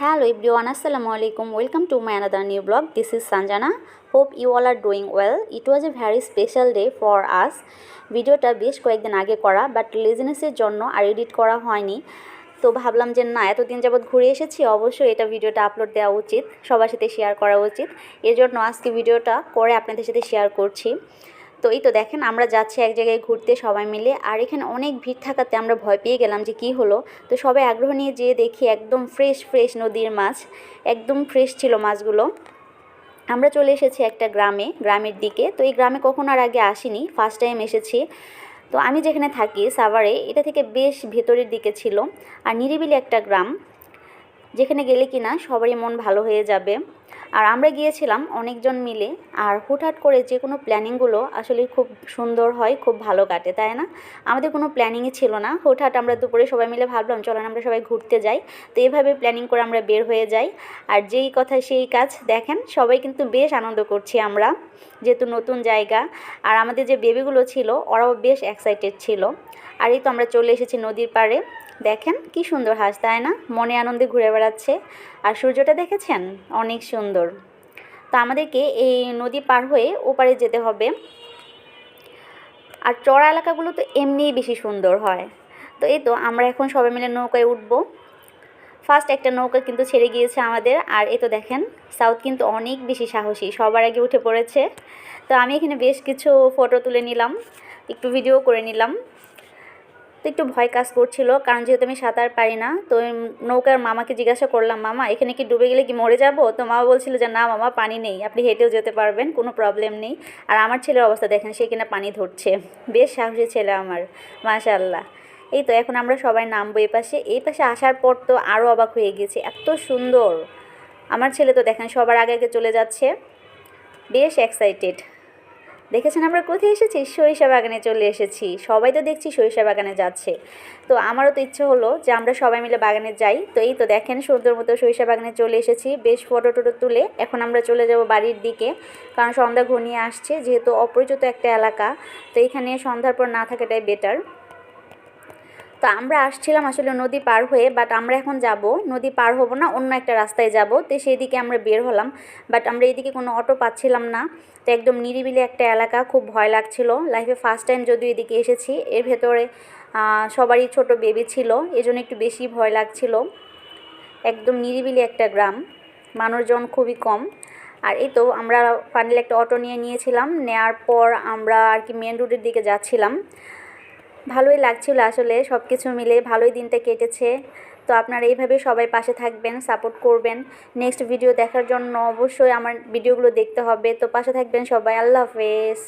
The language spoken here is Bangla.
Hello everyone, Assalamualaikum. Welcome to my another new blog. This is Sanjana. Hope you all are doing well. It was a very special day for us. ভিডিওটা বেশ কয়েকদিন আগে করা, বাট লেজিনেসের জন্য আর এডিট করা হয়নি। তো ভাবলাম যে না, এতদিন যাবৎ ঘুরে এসেছি, অবশ্যই এটা ভিডিওটা আপলোড দেওয়া উচিত, সবার সাথে শেয়ার করা উচিত। এর জন্য আজকে ভিডিওটা করে আপনাদের সাথে শেয়ার করছি। তো এই তো দেখেন, আমরা যাচ্ছি এক জায়গায় ঘুরতে সবাই মিলে, আর এখানে অনেক ভিড় থাকাতে আমরা ভয় পেয়ে গেলাম যে কি হলো। তো সবাই আগ্রহ নিয়ে যেয়ে দেখি একদম ফ্রেশ নদীর মাছ, একদম ফ্রেশ ছিল মাছগুলো। আমরা চলে এসেছি একটা গ্রামের দিকে। তো এই গ্রামে কখনো আর আগে আসিনি, ফার্স্ট টাইম এসেছি। তো আমি যেখানে থাকি সাভারে, এটা থেকে বেশ ভেতরের দিকে ছিল, আর নিরিবিলি একটা গ্রাম, যেখানে গেলে কিনা সবারই মন ভালো হয়ে যাবে। আর আমরা গিয়েছিলাম অনেকজন মিলে, আর হুটহাট করে যে কোনো প্ল্যানিংগুলো আসলে খুব সুন্দর হয়, খুব ভালো কাটে, তাই না? আমাদের কোনো প্ল্যানিংই ছিল না, হুটহাট আমরা দুপুরে সবাই মিলে ভাবলাম চলেন আমরা সবাই ঘুরতে যাই। তো এইভাবে প্ল্যানিং করে আমরা বের হয়ে যাই, আর যেই কথা সেই কাজ। দেখেন সবাই কিন্তু বেশ আনন্দ করছি আমরা, যেহেতু নতুন জায়গা। আর আমাদের যে বেবিগুলো ছিল ওরাও বেশ এক্সাইটেড ছিল। আর এই তো আমরা চলে এসেছি নদীর পাড়ে। দেখেন কি সুন্দর হাঁস, তাই না? মনে আনন্দে ঘুরে বেড়াচ্ছে। আর সূর্যটা দেখেছেন, অনেক সুন্দর। তো আমাদেরকে এই নদী পার হয়ে ওপারে যেতে হবে। আর চড়া এলাকাগুলো তো এমনিই বেশি সুন্দর হয়। তো এই তো আমরা এখন সবাই মিলে নৌকায় উঠবো। ফার্স্ট একটা নৌকা কিন্তু ছেড়ে গিয়েছে আমাদের। আর এই তো দেখেন, সাউথ কিন্তু অনেক বেশি সাহসী, সবার আগে উঠে পড়েছে। তো আমি এখানে বেশ কিছু ফটো তুলে নিলাম, একটু ভিডিও করে নিলাম। তো একটু ভয় কাজ করছিল, কারণ যেহেতু আমি সাঁতার পারি না। তো নৌকার মামাকে জিজ্ঞাসা করলাম, মামা এখানে কি ডুবে গেলে কি মরে যাব? তো মামা বলছিল যে না মামা, পানি নেই, আপনি হেঁটেও যেতে পারবেন, কোনো প্রবলেম নেই। আর আমার ছেলের অবস্থা দেখেন, সে কিনা পানি ধরছে। বেশ সাহসী ছেলে আমার, মাশাআল্লাহ। এই তো এখন আমরা সবাই নামবো এই পাশে আসার পর তো আরও অবাক হয়ে গেছে, এত সুন্দর। আমার ছেলে তো দেখেন সবার আগে আগে চলে যাচ্ছে, বেশ এক্সাইটেড। দেখেছেন আমরা কোথায় এসেছি? সরিষা বাগানে চলে এসেছি। সবাই তো দেখছি সরিষা বাগানে যাচ্ছে। তো আমারও তো ইচ্ছে হলো যে আমরা সবাই মিলে বাগানে যাই। তো এই তো দেখেন সুন্দর মতো সরিষা বাগানে চলে এসেছি, বেশ ফটো টটো তুলে এখন আমরা চলে যাব বাড়ির দিকে, কারণ সন্ধ্যা ঘনিয়ে আসছে, যেহেতু অপরিচিত একটা এলাকা। তো এখানে সন্ধ্যার পর না থাকাটাই বেটার। তো আমরা আসছিলাম আসলে নদী পার হয়ে, বাট আমরা এখন যাব নদী পার হব না, অন্য একটা রাস্তায় যাব। তো সেই দিকে আমরা বের হলাম, বাট আমরা এইদিকে কোনো অটো পাচ্ছিলাম না। তো একদম নিরিবিলি একটা এলাকা, খুব ভয় লাগছিল। লাইফে ফার্স্ট টাইম যদিও এদিকে এসেছি, এর ভেতরে সবারই ছোট বেবি ছিল, এজন্য একটু বেশি ভয় লাগছিল। একদম নিরিবিলি একটা গ্রাম, মানুষজন খুবই কম। আর এই তো আমরা ফাইনালি একটা অটো নিয়েছিলাম, নেওয়ার পর আমরা আর কি মেন রোডের দিকে যাচ্ছিলাম। ভালোই লাগছিল আসলে, সব কিছু মিলে ভালোই দিনটা কেটেছে। তো আপনারা এইভাবে সবাই পাশে থাকবেন, সাপোর্ট করবেন। নেক্সট ভিডিও দেখার জন্য অবশ্যই আমার ভিডিওগুলো দেখতে হবে। তো পাশে থাকবেন সবাই। আল্লাহ হাফেজ।